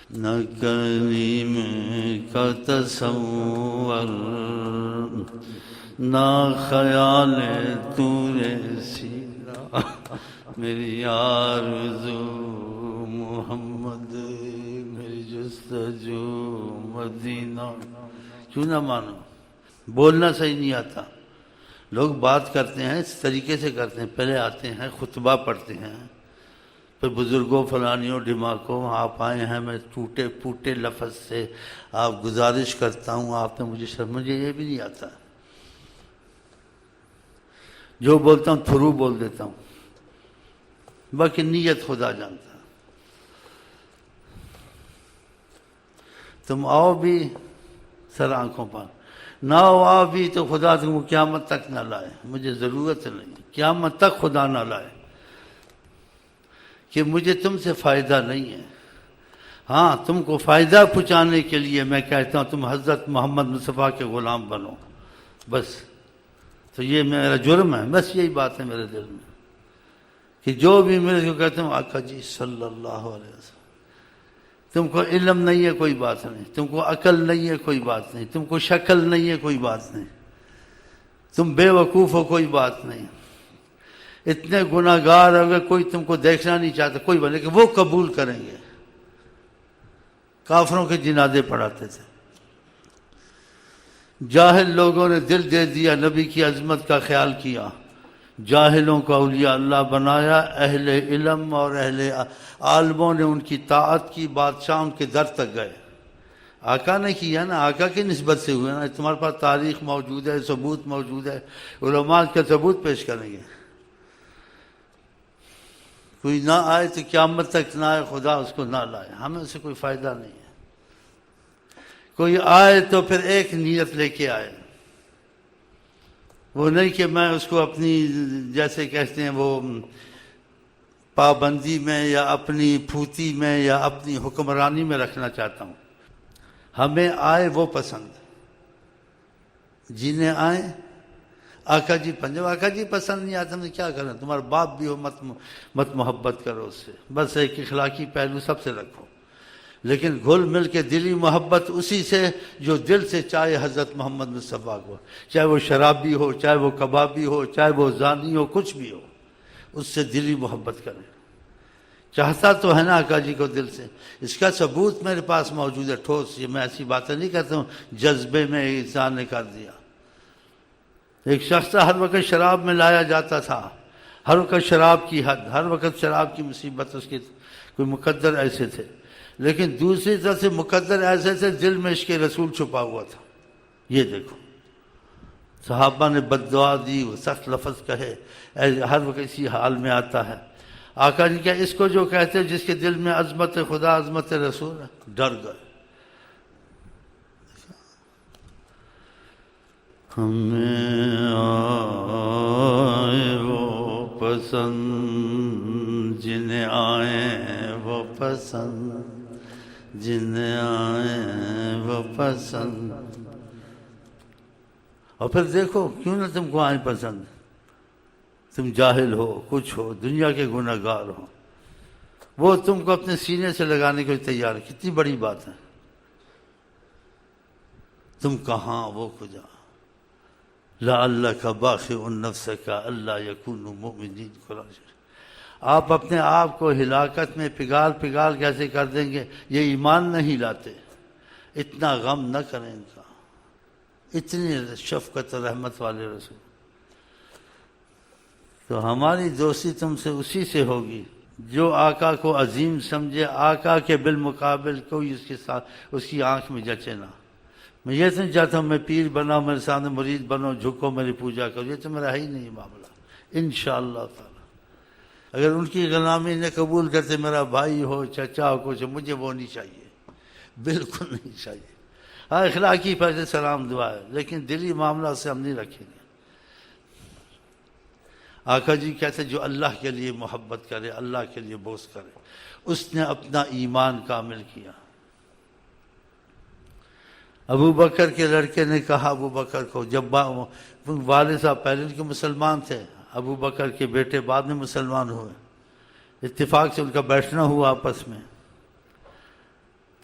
نہ کریم کا تصور، نہ خیال طور سینا، میری آرزو محمد، میری جستجو مدینہ۔ کیوں نہ مانو؟ بولنا صحیح نہیں آتا، لوگ بات کرتے ہیں اس طریقے سے کرتے ہیں، پہلے آتے ہیں خطبہ پڑھتے ہیں، پھر بزرگوں فلانیوں ڈھماکوں آپ آئے ہیں، میں ٹوٹے پھوٹے لفظ سے آپ گزارش کرتا ہوں، آپ نے مجھے یہ بھی نہیں آتا، جو بولتا ہوں تھرو بول دیتا ہوں، باقی نیت خدا جانتا ہے۔ تم آؤ بھی سر آنکھوں پر، نہ آؤ بھی تو خدا تم کو قیامت تک نہ لائے، مجھے ضرورت نہیں، قیامت تک خدا نہ لائے، کہ مجھے تم سے فائدہ نہیں ہے۔ ہاں تم کو فائدہ پہنچانے کے لیے میں کہتا ہوں تم حضرت محمد مصطفیٰ کے غلام بنو، بس۔ تو یہ میرا جرم ہے، بس یہی بات ہے میرے دل میں، کہ جو بھی میرے کو کہتے ہوں آقا جی صلی اللہ علیہ وسلم، تم کو علم نہیں ہے کوئی بات نہیں، تم کو عقل نہیں ہے کوئی بات نہیں، تم کو شکل نہیں ہے کوئی بات نہیں، تم بے وقوف ہو کوئی بات نہیں، اتنے گناہ گار اگر کوئی تم کو دیکھنا نہیں چاہتا کوئی بات نہیں، کہ وہ قبول کریں گے۔ کافروں کے جنازے پڑھاتے تھے، جاہل لوگوں نے دل دے دیا، نبی کی عظمت کا خیال کیا، جاہلوں کو اولیاء اللہ بنایا، اہل علم اور اہل عالموں نے ان کی طاعت کی، بادشاہ ان کے در تک گئے۔ آقا نے کیا نا، آقا کی نسبت سے ہوئے نا، تمہارے پاس تاریخ موجود ہے، ثبوت موجود ہے، علماء کا ثبوت پیش کریں گے۔ کوئی نہ آئے تو قیامت تک نہ آئے، خدا اس کو نہ لائے، ہمیں اسے کوئی فائدہ نہیں ہے۔ کوئی آئے تو پھر ایک نیت لے کے آئے، وہ نہیں کہ میں اس کو اپنی جیسے کہتے ہیں وہ پابندی میں یا اپنی پھوتی میں یا اپنی حکمرانی میں رکھنا چاہتا ہوں۔ ہمیں آئے وہ پسند، جنہیں آئے آقا جی جب آقا جی پسند نہیں آتا تو کیا کریں، تمہارا باپ بھی ہو مت محبت کرو اس سے، بس ایک اخلاقی پہلو سب سے رکھو، لیکن گھل مل کے دلی محبت اسی سے جو دل سے چاہے حضرت محمد مصطفیٰ کو، چاہے وہ شرابی ہو، چاہے وہ کبابی ہو، چاہے وہ زانی ہو، کچھ بھی ہو، اس سے دلی محبت کریں۔ چاہتا تو ہے نا آقا جی کو دل سے، اس کا ثبوت میرے پاس موجود ہے ٹھوس، یہ میں ایسی باتیں نہیں کرتا ہوں جذبے میں انسان نے کر دیا۔ ایک شخص ہر وقت شراب میں لایا جاتا تھا، ہر وقت شراب کی حد، ہر وقت شراب کی مصیبت، اس کے کوئی مقدر ایسے تھے، لیکن دوسری طرف سے مقدر ایسے تھے دل میں عشق رسول چھپا ہوا تھا۔ یہ دیکھو صحابہ نے بد دعا دی، وہ سخت لفظ کہے، ہر وقت اسی حال میں آتا ہے۔ آقا جی کیا اس کو جو کہتے جس کے دل میں عظمت خدا عظمت رسول ہے، ڈر گئے۔ ہمیں آئے وہ پسند جنہیں آئے وہ پسند، جنہیں آئے وہ پسند۔ اور پھر دیکھو کیوں نہ تم کو آئے پسند، تم جاہل ہو، کچھ ہو، دنیا کے گناہ گار ہو، وہ تم کو اپنے سینے سے لگانے کے لیے تیار ہے، کتنی بڑی بات ہے۔ تم کہاں وہ کجا، لعلک باخع نفسک الا یکونوا مؤمنین۔ آپ اپنے آپ کو ہلاکت میں پگھال پگھال کیسے کر دیں گے، یہ ایمان نہیں لاتے، اتنا غم نہ کریں ان کا، اتنی شفقت و رحمت والے رسول۔ تو ہماری دوستی تم سے اسی سے ہوگی جو آقا کو عظیم سمجھے، آقا کے بالمقابل کوئی اس کے ساتھ اس کی آنکھ میں جچے نہ۔ میں یہ نہیں چاہتا ہوں میں پیر بنا، میرے سامنے مرید بنو، جھکو میری پوجا کرو، یہ تو میرا ہے ہی نہیں معاملہ۔ انشاءاللہ تعالی اگر ان کی غلامی نے قبول کرتے، میرا بھائی ہو، چچا ہو، کچھ، مجھے وہ نہیں چاہیے، بالکل نہیں چاہیے۔ ہاں اخلاقی پیسے سلام دعا ہے، لیکن دلی معاملہ سے ہم نہیں رکھیں گے۔ آقا جی کہتے جو اللہ کے لیے محبت کرے، اللہ کے لیے بغض کرے، اس نے اپنا ایمان کامل کیا۔ ابو بکر کے لڑکے نے کہا ابو بکر کو، جب والد صاحب پہلے ان کے مسلمان تھے، ابو بکر کے بیٹے بعد میں مسلمان ہوئے، اتفاق سے ان کا بیٹھنا ہوا آپس میں،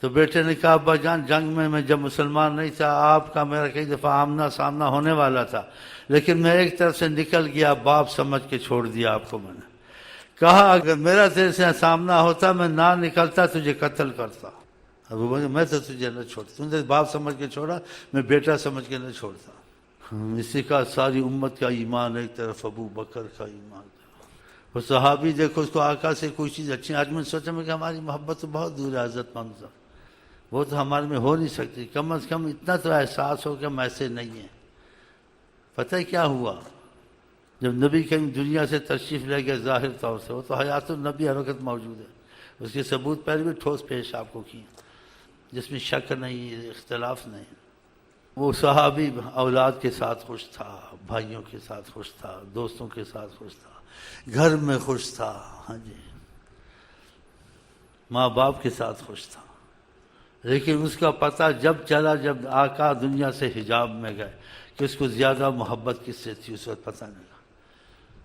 تو بیٹے نے کہا ابا جان جنگ میں جب مسلمان نہیں تھا آپ کا میرا کئی دفعہ آمنا سامنا ہونے والا تھا، لیکن میں ایک طرف سے نکل گیا، باپ سمجھ کے چھوڑ دیا آپ کو میں نے۔ کہا اگر میرا تیرے سے سامنا ہوتا میں نہ نکلتا تجھے قتل کرتا، ابو بکر میں تو تجھے نہ چھوڑتا، تم نے باپ سمجھ کے چھوڑا، میں بیٹا سمجھ کے نہ چھوڑتا۔ اسی کا ساری امت کا ایمان ایک طرف، ابو بکر کا ایمان۔ وہ صحابی دیکھو، اس کو آقا سے کوئی چیز اچھی، آج میں سوچا میں کہ ہماری محبت تو بہت دور ہے حضرت محمد، وہ تو ہمارے میں ہو نہیں سکتی، کم از کم اتنا تو احساس ہو کہ ہم ایسے نہیں ہیں۔ پتہ ہے کیا ہوا؟ جب نبی کریم دنیا سے تشریف لے گئے ظاہر طور سے، وہ تو حیات النبی ہر وقت موجود ہے، اس کے ثبوت پہلے بھی ٹھوس پیش آپ کو کیے جس میں شک نہیں، اختلاف نہیں۔ وہ صحابی اولاد کے ساتھ خوش تھا، بھائیوں کے ساتھ خوش تھا، دوستوں کے ساتھ خوش تھا، گھر میں خوش تھا، ہاں جی، ماں باپ کے ساتھ خوش تھا۔ لیکن اس کا پتہ جب چلا، جب آقا دنیا سے حجاب میں گئے، کہ اس کو زیادہ محبت کس سے تھی اس وقت پتہ نہیں۔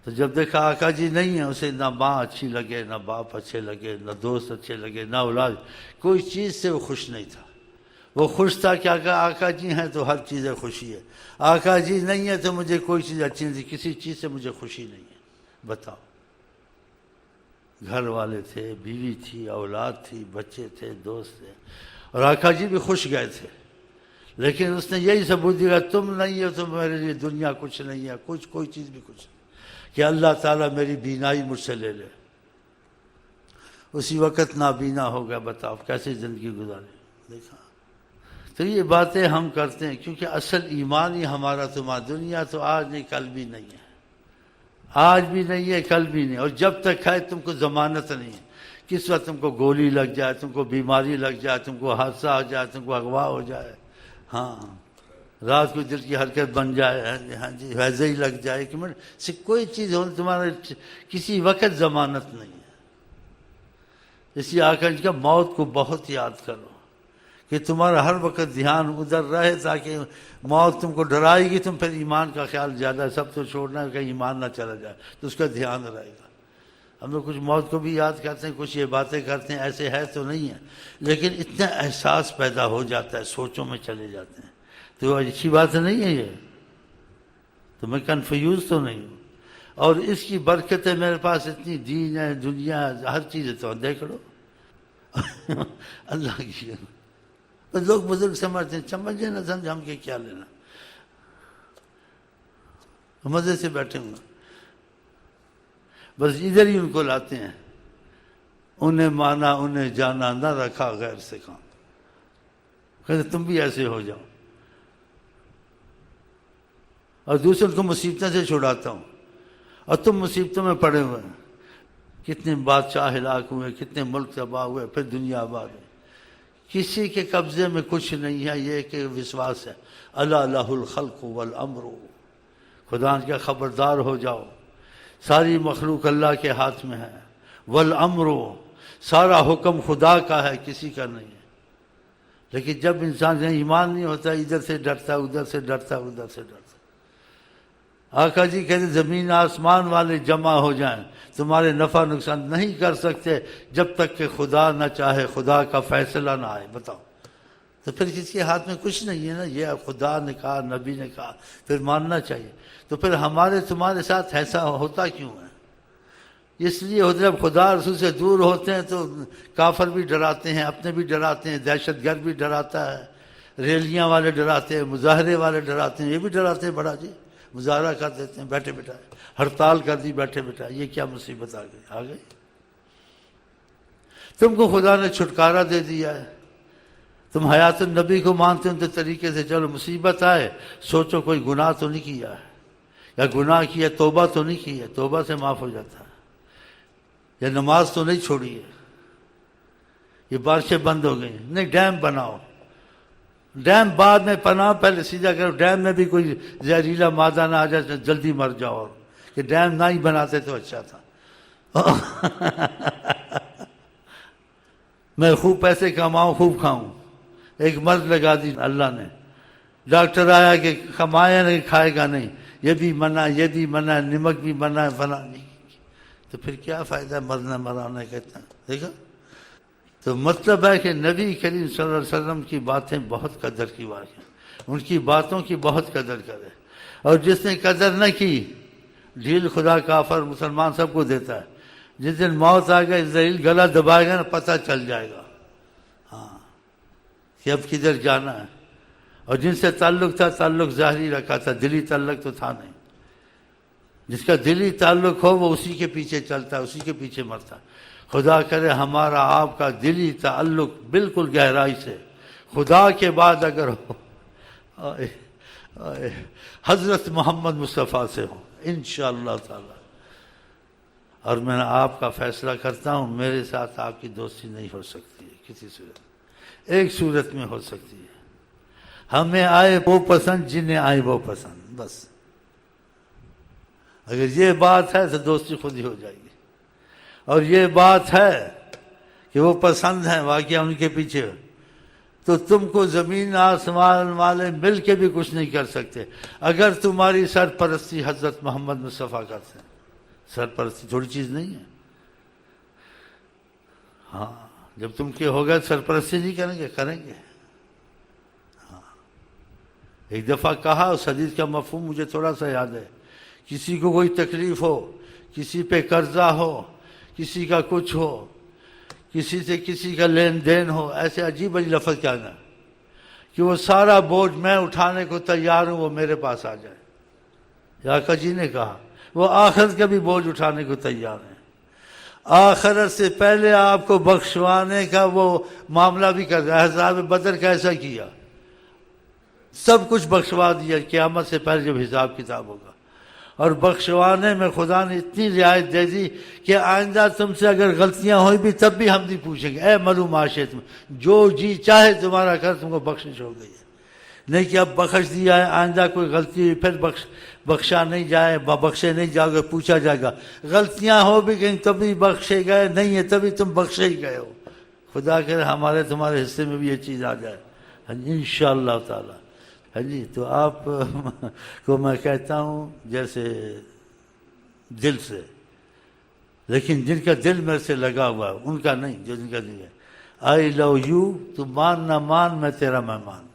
تو جب دیکھا آقا جی نہیں ہیں، اسے نہ ماں اچھی لگے، نہ باپ اچھے لگے، نہ دوست اچھے لگے، نہ اولاد، کوئی چیز سے وہ خوش نہیں تھا۔ وہ خوش تھا کہ آقا جی ہیں تو ہر چیز خوشی ہے، آقا جی نہیں ہے تو مجھے کوئی چیز اچھی نہیں تھی، کسی چیز سے مجھے خوشی نہیں ہے۔ بتاؤ، گھر والے تھے، بیوی تھی، اولاد تھی، بچے تھے، دوست تھے، اور آقا جی بھی خوش گئے تھے۔ لیکن اس نے یہی ثبوت دیا، تم نہیں ہو تو میرے لیے دنیا کچھ نہیں ہے، کوئی چیز بھی کچھ نہیں، کہ اللہ تعالیٰ میری بینائی مجھ سے لے لے۔ اسی وقت نابینا ہو گیا، بتاؤ کیسی زندگی گزاری۔ دیکھا، تو یہ باتیں ہم کرتے ہیں کیونکہ اصل ایمان ہی ہمارا تمہارا، دنیا تو آج نہیں کل بھی نہیں ہے، آج بھی نہیں ہے کل بھی نہیں، اور جب تک ہے تم کو ضمانت نہیں ہے، کس وقت تم کو گولی لگ جائے، تم کو بیماری لگ جائے، تم کو حادثہ ہو جائے، تم کو اغوا ہو جائے، ہاں رات کو دل کی حرکت بن جائے، ہاں جی ویسے ہی لگ جائے، کہ سے کوئی چیز ہو تمہارے کسی وقت ضمانت نہیں ہے۔ اس لیے آقا جی کا موت کو بہت یاد کرو، کہ تمہارا ہر وقت دھیان ادھر رہے، تاکہ موت تم کو ڈرائے گی، تم پھر ایمان کا خیال زیادہ سب تو چھوڑنا ہے کہ ایمان نہ چلا جائے، تو اس کا دھیان رہے گا۔ ہم لوگ کچھ موت کو بھی یاد کرتے ہیں، کچھ یہ باتیں کرتے ہیں، ایسے ہے تو نہیں ہے، لیکن اتنا احساس پیدا ہو جاتا ہے، سوچوں میں چلے جاتے ہیں، تو اچھی بات نہیں ہے یہ، تو میں کنفیوز تو نہیں ہوں۔ اور اس کی برکت ہے، میرے پاس اتنی دین ہے، دنیا ہے، ہر چیز ہے، تو دیکھ لو اللہ کی۔ لوگ بزرگ سمجھتے ہیں، سمجھے نہ سمجھے ہم کے کیا لینا، مزے سے بیٹھے ہوں، بس ادھر ہی ان کو لاتے ہیں، انہیں مانا انہیں جانا، نہ رکھا غیر سے کام، کہتے تم بھی ایسے ہو جاؤ، اور دوسروں کو مصیبتوں سے چھڑاتا ہوں، اور تم مصیبتوں میں پڑے ہوئے ہیں۔ کتنے بادشاہ ہلاک ہوئے، کتنے ملک تباہ ہوئے، پھر دنیا آباد ہے، کسی کے قبضے میں کچھ نہیں ہے، یہ کہ وشواس ہے، الا لہ الخلق والامر، خدا کا خبردار ہو جاؤ، ساری مخلوق اللہ کے ہاتھ میں ہے، والامر، سارا حکم خدا کا ہے، کسی کا نہیں ہے۔ لیکن جب انسان ایمان نہیں ہوتا، ادھر سے ڈرتا، ادھر سے ڈرتا، ادھر سے ڈرتا۔ آقا جی کہتے زمین آسمان والے جمع ہو جائیں، تمہارے نفع نقصان نہیں کر سکتے جب تک کہ خدا نہ چاہے، خدا کا فیصلہ نہ آئے۔ بتاؤ، تو پھر کسی کے ہاتھ میں کچھ نہیں ہے نا، یہ خدا نے کہا، نبی نے کہا، پھر ماننا چاہیے۔ تو پھر ہمارے تمہارے ساتھ ایسا ہوتا کیوں ہے؟ اس لیے ہوتا ہے، جب خدا رسول سے دور ہوتے ہیں تو کافر بھی ڈراتے ہیں، اپنے بھی ڈراتے ہیں، دہشت گرد بھی ڈراتا ہے، ریلیاں والے ڈراتے ہیں، مظاہرے والے ڈراتے ہیں، یہ بھی ڈراتے ہیں، بڑا جی مظاہرہ کر دیتے ہیں بیٹھے بیٹھائے، ہڑتال کر دی بیٹھے بیٹھائے، یہ کیا مصیبت آ گئی؟ تم کو خدا نے چھٹکارا دے دیا ہے، تم حیات النبی کو مانتے ہو تو طریقے سے چلو، مصیبت آئے سوچو کوئی گناہ تو نہیں کیا ہے، یا گناہ کیا توبہ تو نہیں کی ہے، توبہ سے معاف ہو جاتا ہے، یا نماز تو نہیں چھوڑی ہے، یہ بارشیں بند ہو گئی، نہیں ڈیم بناؤ، ڈیم بعد میں پناہ پہلے سیدھا کرو، ڈیم میں بھی کوئی زہریلا مادہ نہ آ جائے جلدی مر جاؤ، اور کہ ڈیم نہ ہی بناتے تو اچھا تھا۔ میں خوب پیسے کماؤں، خوب کھاؤں، ایک مرض لگا دی اللہ نے، ڈاکٹر آیا کہ کمایا نہیں کھائے گا نہیں، یہ بھی منع، یہ بھی منع، نمک بھی منع، فلاں نہیں، تو پھر کیا فائدہ مرنا مرانا کہتا ہے، دیکھا؟ تو تو مطلب ہے کہ نبی کریم صلی اللہ علیہ وسلم کی باتیں بہت قدر کی بات ہیں، ان کی باتوں کی بہت قدر کرے، اور جس نے قدر نہ کی، ڈھیل خدا کافر مسلمان سب کو دیتا ہے، جس دن موت آئے گا اسرائیل گلا دبائے گا نا، پتہ چل جائے گا ہاں کہ اب کدھر جانا ہے۔ اور جن سے تعلق تھا تعلق ظاہری رکھا تھا، دلی تعلق تو تھا نہیں۔ جس کا دلی تعلق ہو وہ اسی کے پیچھے چلتا ہے، اسی کے پیچھے مرتا ہے۔ خدا کرے ہمارا آپ کا دلی تعلق بالکل گہرائی سے خدا کے بعد اگر ہو، حضرت محمد مصطفیٰ سے ہو انشاءاللہ تعالی۔ اور میں آپ کا فیصلہ کرتا ہوں، میرے ساتھ آپ کی دوستی نہیں ہو سکتی ہے کسی صورت، ایک صورت میں ہو سکتی ہے، ہمیں آئے وہ پسند جنہیں آئے وہ پسند، بس اگر یہ بات ہے تو دوستی خود ہی ہو جائے گی۔ اور یہ بات ہے کہ وہ پسند ہیں واقعہ ان کے پیچھے، تو تم کو زمین آسمان والے مل کے بھی کچھ نہیں کر سکتے اگر تمہاری سرپرستی حضرت محمد مصطفیٰ کرتے ہیں۔ سرپرستی تھوڑی چیز نہیں ہے، ہاں جب تم کے ہو گئے سرپرستی نہیں کریں گے، کریں گے۔ ہاں ایک دفعہ کہا، اس حدیث کا مفہوم مجھے تھوڑا سا یاد ہے، کسی کو کوئی تکلیف ہو، کسی پہ قرضہ ہو، کسی کا کچھ ہو، کسی سے کسی کا لین دین ہو، ایسے عجیب عجیب لفظ کیا نا کہ وہ سارا بوجھ میں اٹھانے کو تیار ہوں، وہ میرے پاس آ جائے۔ آقا جی نے کہا وہ آخرت کا بھی بوجھ اٹھانے کو تیار ہے، آخرت سے پہلے آپ کو بخشوانے کا وہ معاملہ بھی کر رہا ہے۔ احزاب بدر کا ایسا کیا، سب کچھ بخشوا دیا قیامت سے پہلے جب حساب کتاب ہوگا، اور بخشوانے میں خدا نے اتنی رعایت دے دی کہ آئندہ تم سے اگر غلطیاں ہوئی بھی تب بھی ہم نہیں پوچھیں گے، اے ملو معاشیت میں جو جی چاہے تمہارا کر، تم کو بخشش ہو گئی ہے، نہیں کہ اب بخش دیا ہے، آئندہ کوئی غلطی ہوئی پھر بخشا نہیں جائے، بخشے نہیں جاؤ گے، پوچھا جائے گا غلطیاں ہو بھی گئیں تبھی بخشے گئے نہیں ہے، تبھی تم بخشے ہی گئے ہو۔ خدا کرے ہمارے تمہارے حصے میں بھی یہ چیز آ جائے انشاءاللہ تعالی۔ ہاں جی، تو آپ کو میں کہتا ہوں جیسے دل سے، لیکن جن کا دل میرے سے لگا ہوا ہے ان کا نہیں، جو جن کا نہیں ہے، آئی لو یو، تو مان نہ مان میں تیرا مہمان۔